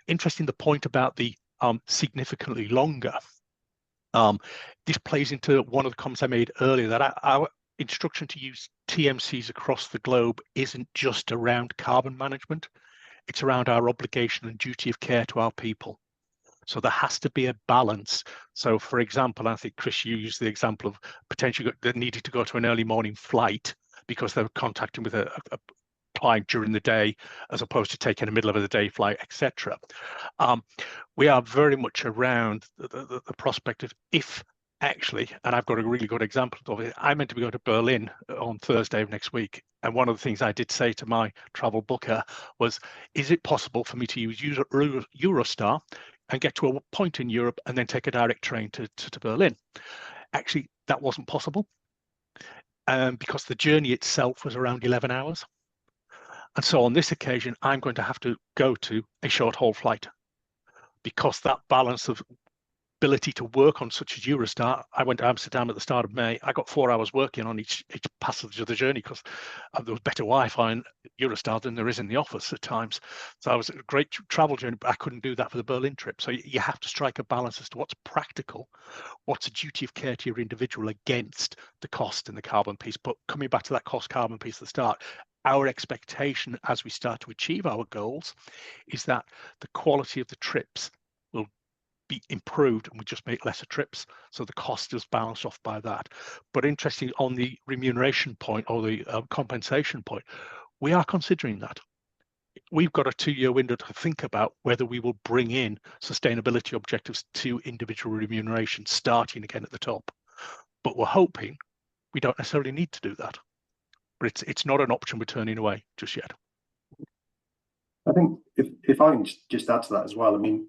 Interesting, the point about the significantly longer. This plays into one of the comments I made earlier, that our instruction to use TMCs across the globe isn't just around carbon management, it's around our obligation and duty of care to our people. So there has to be a balance. So, for example, I think, Chris, you used the example of potentially that needed to go to an early morning flight because they were contacting with a client during the day, as opposed to taking a middle of the day flight, etc. We are very much around the prospect of, if actually, and I've got a really good example of it, I'm meant to be going to Berlin on Thursday of next week. And one of the things I did say to my travel booker was, is it possible for me to use Eurostar and get to a point in Europe and then take a direct train to Berlin? Actually, that wasn't possible, because the journey itself was around 11 hours. And so on this occasion, I'm going to have to go to a short haul flight, because that balance of ability to work on such as Eurostar. I went to Amsterdam at the start of May. I got 4 hours working on each passage of the journey because there was better Wi-Fi in Eurostar than there is in the office at times. So I was a great travel journey, but I couldn't do that for the Berlin trip. So you have to strike a balance as to what's practical, what's a duty of care to your individual against the cost and the carbon piece. But coming back to that cost carbon piece at the start, our expectation as we start to achieve our goals is that the quality of the trips will be improved and we just make lesser trips, so the cost is balanced off by that. But interesting, on the remuneration point or the compensation point, we are considering that. We've got a 2-year window to think about whether we will bring in sustainability objectives to individual remuneration, starting again at the top. But we're hoping we don't necessarily need to do that. But it's not an option we're turning away just yet. I think if I can just add to that as well, I mean,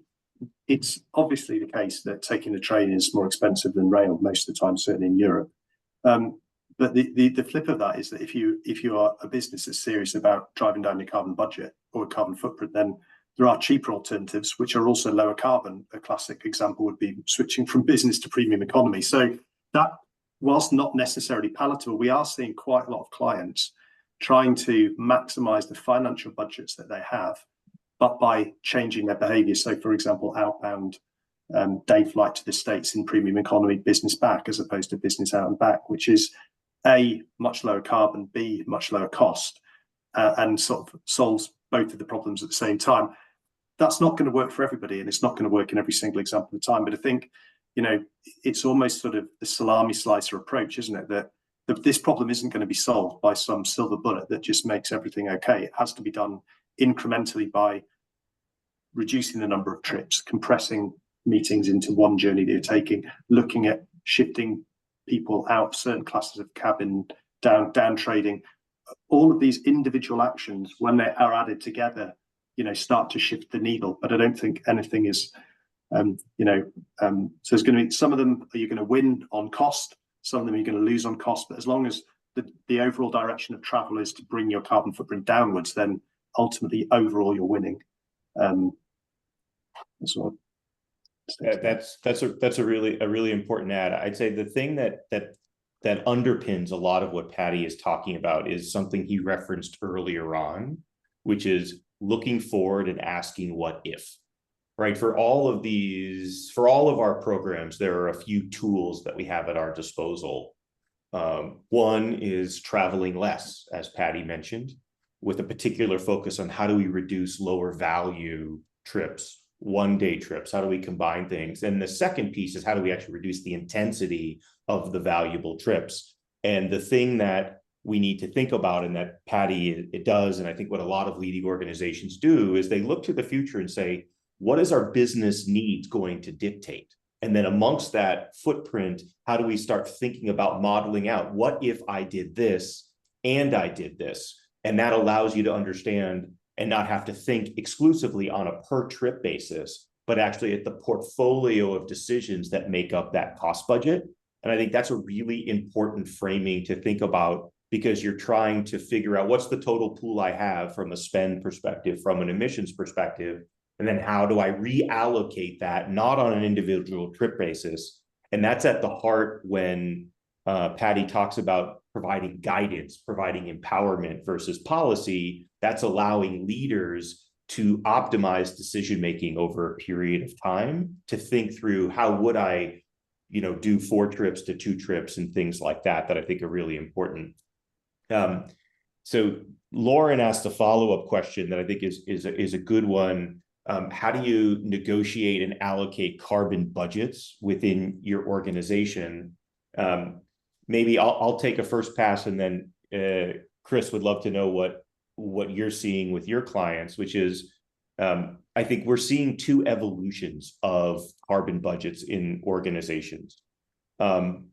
it's obviously the case that taking the train is more expensive than rail most of the time, certainly in Europe. But the flip of that is that if you are a business that's serious about driving down your carbon budget or carbon footprint, then there are cheaper alternatives which are also lower carbon. A classic example would be switching from business to premium economy. So that, whilst not necessarily palatable, we are seeing quite a lot of clients trying to maximize the financial budgets that they have, but by changing their behavior. So, for example, outbound day flight to the States in premium economy, business back, as opposed to business out and back, which is A, much lower carbon, B, much lower cost, and sort of solves both of the problems at the same time. That's not going to work for everybody, and it's not going to work in every single example of the time. But I think, you know, it's almost sort of the salami slicer approach, isn't it? That this problem isn't going to be solved by some silver bullet that just makes everything okay. It has to be done incrementally by reducing the number of trips, compressing meetings into one journey that you're taking, looking at shifting people out certain classes of cabin, down trading. All of these individual actions, when they are added together, you know, start to shift the needle. But I don't think anything is, so there's going to be some of them you're going to win on cost, some of them you're going to lose on cost. But as long as the overall direction of travel is to bring your carbon footprint downwards, then ultimately overall you're winning. That's what. That's a really important add. I'd say the thing that underpins a lot of what Paddy is talking about is something he referenced earlier on, which is looking forward and asking what if. Right? For all of our programs, there are a few tools that we have at our disposal. One is traveling less, as Paddy mentioned, with a particular focus on how do we reduce lower value trips, one-day trips, how do we combine things? And the second piece is how do we actually reduce the intensity of the valuable trips? And the thing that we need to think about, and that Paddy it does, and I think what a lot of leading organizations do, is they look to the future and say, what is our business needs going to dictate? And then amongst that footprint, how do we start thinking about modeling out, what if I did this and I did this? And that allows you to understand and not have to think exclusively on a per trip basis, but actually at the portfolio of decisions that make up that cost budget. And I think that's a really important framing to think about, because you're trying to figure out what's the total pool I have from a spend perspective, from an emissions perspective, and then how do I reallocate that, not on an individual trip basis. And that's at the heart when Paddy talks about providing guidance, providing empowerment versus policy. That's allowing leaders to optimize decision-making over a period of time, to think through how would I, do 4 trips to 2 trips and things like that I think are really important. So Lauren asked a follow-up question that I think is a good one. How do you negotiate and allocate carbon budgets within your organization? Maybe I'll take a first pass, and then Chris would love to know what you're seeing with your clients, which is I think we're seeing 2 evolutions of carbon budgets in organizations. And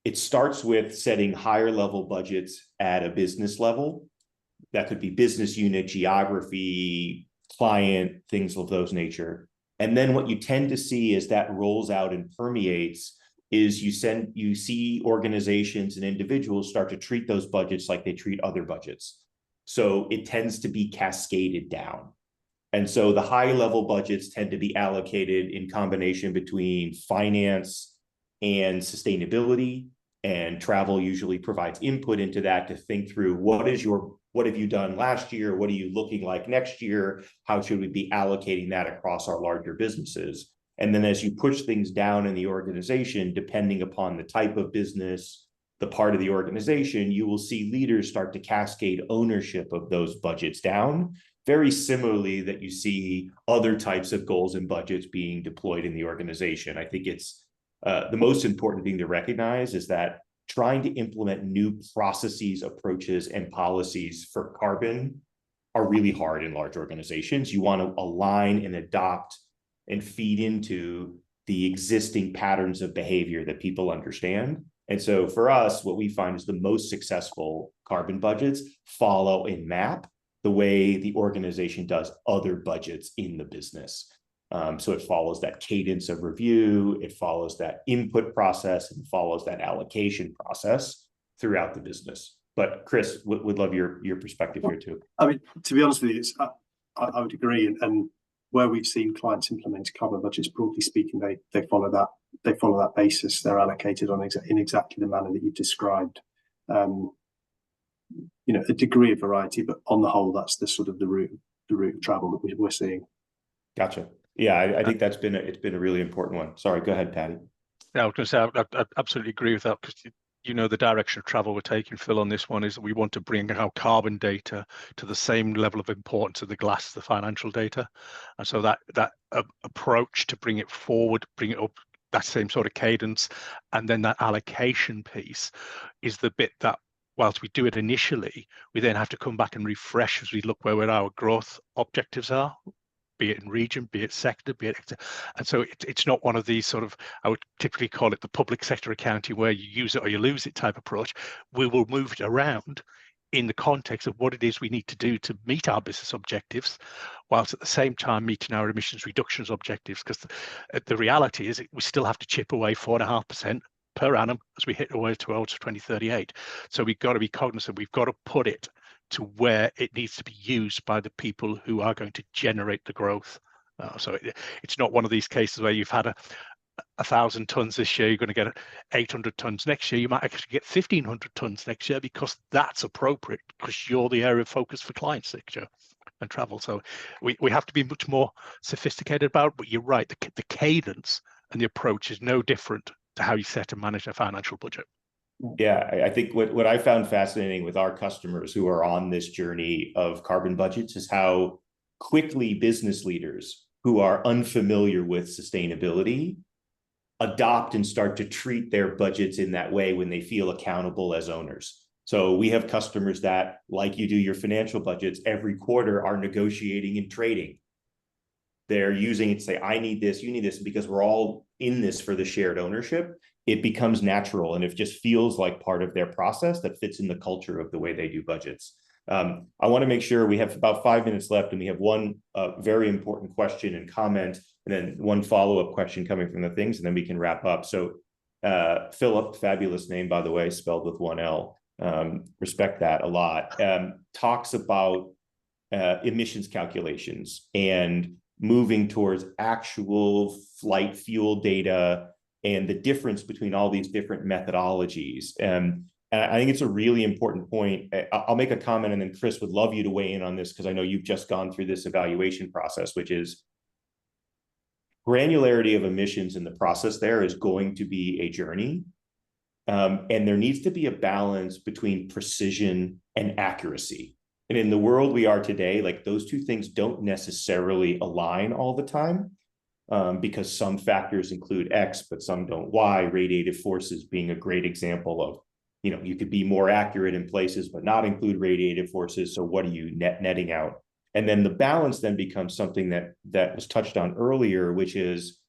it starts with setting higher level budgets at a business level. That could be business unit, geography, client, things of those nature. And then what you tend to see as that rolls out and permeates is you see organizations and individuals start to treat those budgets like they treat other budgets. So it tends to be cascaded down. And so the high level budgets tend to be allocated in combination between finance and sustainability, and travel usually provides input into that to think through what have you done last year? What are you looking like next year? How should we be allocating that across our larger businesses? And then as you push things down in the organization, depending upon the type of business, the part of the organization, you will see leaders start to cascade ownership of those budgets down, very similarly that you see other types of goals and budgets being deployed in the organization. I think it's the most important thing to recognize is that trying to implement new processes, approaches, and policies for carbon are really hard in large organizations. You want to align and adopt and feed into the existing patterns of behavior that people understand. And so for us, what we find is the most successful carbon budgets follow and map the way the organization does other budgets in the business. So it follows that cadence of review, it follows that input process, and follows that allocation process throughout the business. But Chris, would love your perspective here too. I mean, to be honest with you, I would agree. And where we've seen clients implement carbon budgets, broadly speaking, they follow that basis. They're allocated in exactly the manner that you've described. A degree of variety, but on the whole, that's the sort of the route of travel that we're seeing. Gotcha. Yeah, I think it's been a really important one. Sorry, go ahead, Paddy. Yeah, I was going to say I absolutely agree with that, because the direction of travel we're taking, Phil, on this one is that we want to bring our carbon data to the same level of importance of the financial data, and so that approach to bring it forward, bring it up that same sort of cadence, and then that allocation piece is the bit that, whilst we do it initially, we then have to come back and refresh as we look where our growth objectives are, be it in region, be it sector, be it, and so it's not one of these sort of, I would typically call it the public sector accounting, where you use it or you lose it type approach. We will move it around in the context of what it is we need to do to meet our business objectives, whilst at the same time meeting our emissions reductions objectives, because the reality is we still have to chip away 4.5% per annum as we hit away towards 2038. So we've got to be cognizant, we've got to put it to where it needs to be used by the people who are going to generate the growth. So it's not one of these cases where you've had 1,000 tons this year, you're going to get 800 tons next year. You might actually get 1,500 tons next year, because that's appropriate, because you're the area of focus for clients next year and travel. So we have to be much more sophisticated about it, but you're right, the cadence and the approach is no different to how you set and manage a financial budget. Yeah, I think what I found fascinating with our customers who are on this journey of carbon budgets is how quickly business leaders who are unfamiliar with sustainability adopt and start to treat their budgets in that way when they feel accountable as owners. So we have customers that, like you do your financial budgets, every quarter are negotiating and trading. They're using it to say, I need this, you need this, because we're all in this for the shared ownership. It becomes natural, and it just feels like part of their process that fits in the culture of the way they do budgets. I want to make sure we have about 5 minutes left, and we have one very important question and comment, and then one follow-up question coming from the things, and then we can wrap up. So Philip, fabulous name, by the way, spelled with one L. Respect that a lot. Talks about emissions calculations and moving towards actual flight fuel data and the difference between all these different methodologies. And I think it's a really important point. I'll make a comment, and then Chris, would love you to weigh in on this, because I know you've just gone through this evaluation process, which is granularity of emissions in the process there is going to be a journey. And there needs to be a balance between precision and accuracy. And in the world we are today, like, those two things don't necessarily align all the time, because some factors include X, but some don't Y, radiative forces being a great example of, you could be more accurate in places, but not include radiative forces. So what are you netting out? And then the balance then becomes something that was touched on earlier, which is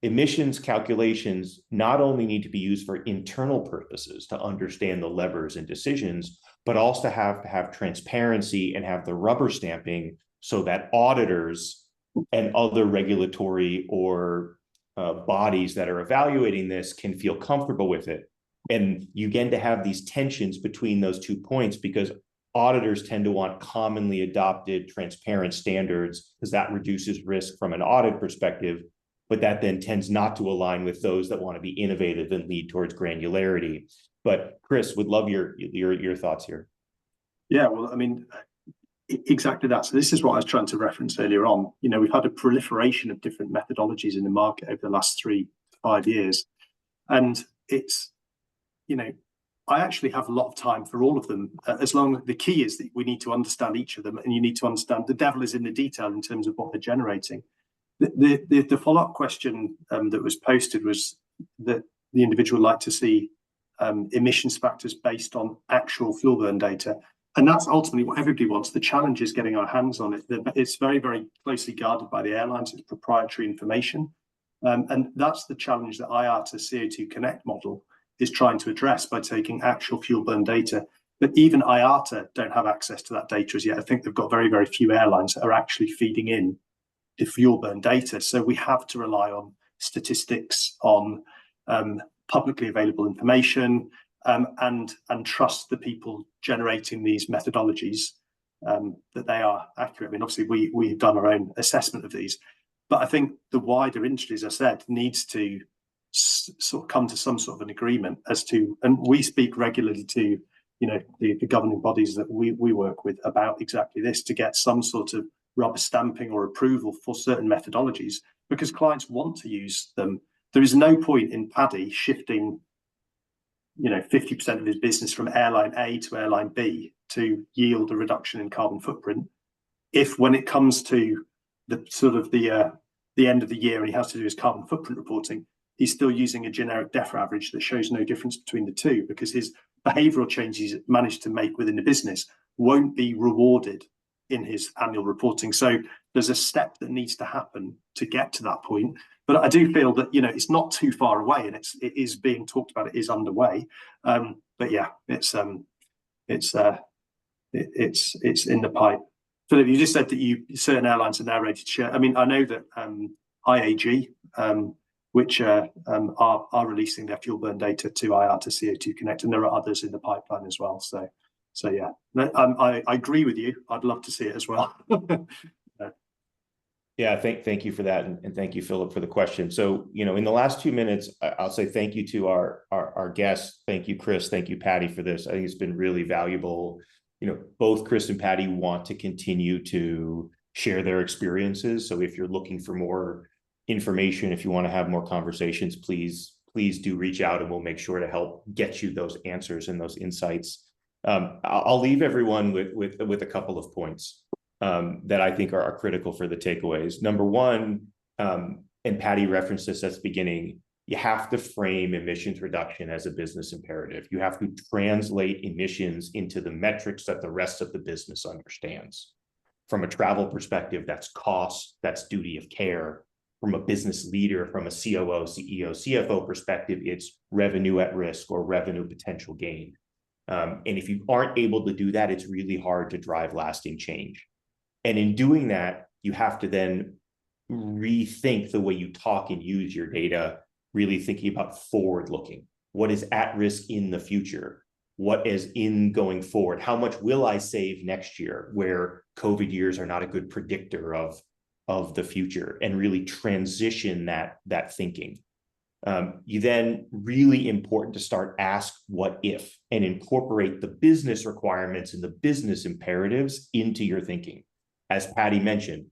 emissions calculations not only need to be used for internal purposes to understand the levers and decisions, but also have transparency and have the rubber stamping so that auditors and other regulatory or bodies that are evaluating this can feel comfortable with it. And you get to have these tensions between those 2 points, because auditors tend to want commonly adopted transparent standards because that reduces risk from an audit perspective, but that then tends not to align with those that want to be innovative and lead towards granularity. But Chris, would love your thoughts here. Yeah, well, I mean, exactly that. So this is what I was trying to reference earlier on. You know, we've had a proliferation of different methodologies in the market over the last 3 to 5 years. And it's, you know, I actually have a lot of time for all of them. As long as the key is that we need to understand each of them, and you need to understand the devil is in the detail in terms of what they're generating. The follow-up question that was posted was that the individual would like to see emissions factors based on actual fuel burn data. And that's ultimately what everybody wants. The challenge is getting our hands on it. It's very, very closely guarded by the airlines. It's proprietary information. And that's the challenge that IATA CO2 Connect model is trying to address by taking actual fuel burn data. But even IATA don't have access to that data as yet. I think they've got very, very few airlines that are actually feeding in the fuel burn data. So we have to rely on statistics, on publicly available information, and trust the people generating these methodologies that they are accurate. I mean, obviously, we've done our own assessment of these, but I think the wider industry, as I said, needs to sort of come to some sort of an agreement as to, and we speak regularly to, you know, the governing bodies that we work with about exactly this, to get some sort of rubber stamping or approval for certain methodologies, because clients want to use them. There is no point in Paddy shifting, you know, 50% of his business from airline A to airline B to yield a reduction in carbon footprint, if when it comes to the sort of the end of the year and he has to do his carbon footprint reporting, he's still using a generic DEFRA average that shows no difference between the two, because his behavioural changes he's managed to make within the business won't be rewarded in his annual reporting. So there's a step that needs to happen to get to that point. But I do feel that, you know, it's not too far away, and it is being talked about. It is underway. But yeah, it's in the pipe. Philip, you just said that certain airlines are now ready to share. I mean, I know that IAG, which are releasing their fuel burn data to IATA CO2 Connect, and there are others in the pipeline as well. So yeah, I agree with you. I'd love to see it as well. Yeah, thank you for that, and thank you, Philip, for the question. So, you know, in the last 2 minutes, I'll say thank you to our guests. Thank you, Chris. Thank you, Paddy, for this. I think it's been really valuable. You know, both Chris and Paddy want to continue to share their experiences. So if you're looking for more information, if you want to have more conversations, please do reach out, and we'll make sure to help get you those answers and those insights. I'll leave everyone with a couple of points that I think are critical for the takeaways. Number one, and Paddy referenced this at the beginning, you have to frame emissions reduction as a business imperative. You have to translate emissions into the metrics that the rest of the business understands. From a travel perspective, that's cost, that's duty of care. From a business leader, from a COO, CEO, CFO perspective, it's revenue at risk or revenue potential gain. And if you aren't able to do that, it's really hard to drive lasting change. And in doing that, you have to then rethink the way you talk and use your data, really thinking about forward looking. What is at risk in the future? What is in going forward? How much will I save next year, where COVID years are not a good predictor of the future, and really transition that thinking. You then, really important to start ask what if, and incorporate the business requirements and the business imperatives into your thinking. As Paddy mentioned,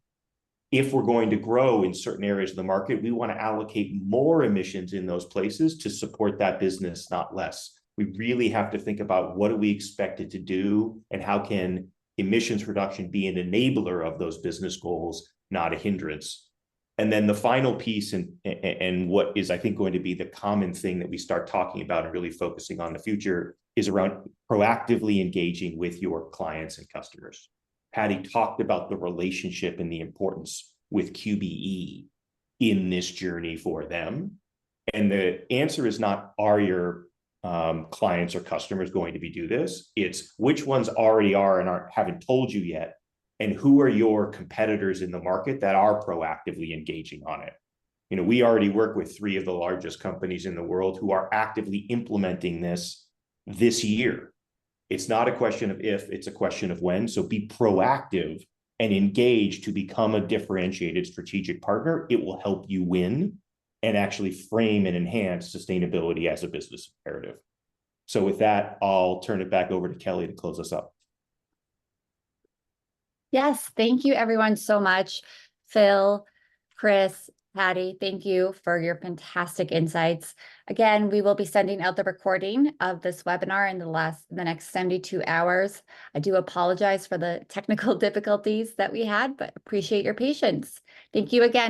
if we're going to grow in certain areas of the market, we want to allocate more emissions in those places to support that business, not less. We really have to think about what do we expect it to do, and how can emissions reduction be an enabler of those business goals, not a hindrance. And then the final piece, and what is, I think, going to be the common thing that we start talking about and really focusing on the future, is around proactively engaging with your clients and customers. Paddy talked about the relationship and the importance with QBE in this journey for them. And the answer is not, are your clients or customers going to do this? It's which ones already are and haven't told you yet, and who are your competitors in the market that are proactively engaging on it. You know, we already work with 3 of the largest companies in the world who are actively implementing this year. It's not a question of if, it's a question of when. So be proactive and engage to become a differentiated strategic partner. It will help you win and actually frame and enhance sustainability as a business imperative. So with that, I'll turn it back over to Kelly to close us up. Yes, thank you everyone so much. Phil, Chris, Paddy, thank you for your fantastic insights. Again, we will be sending out the recording of this webinar in the next 72 hours. I do apologize for the technical difficulties that we had, but appreciate your patience. Thank you again.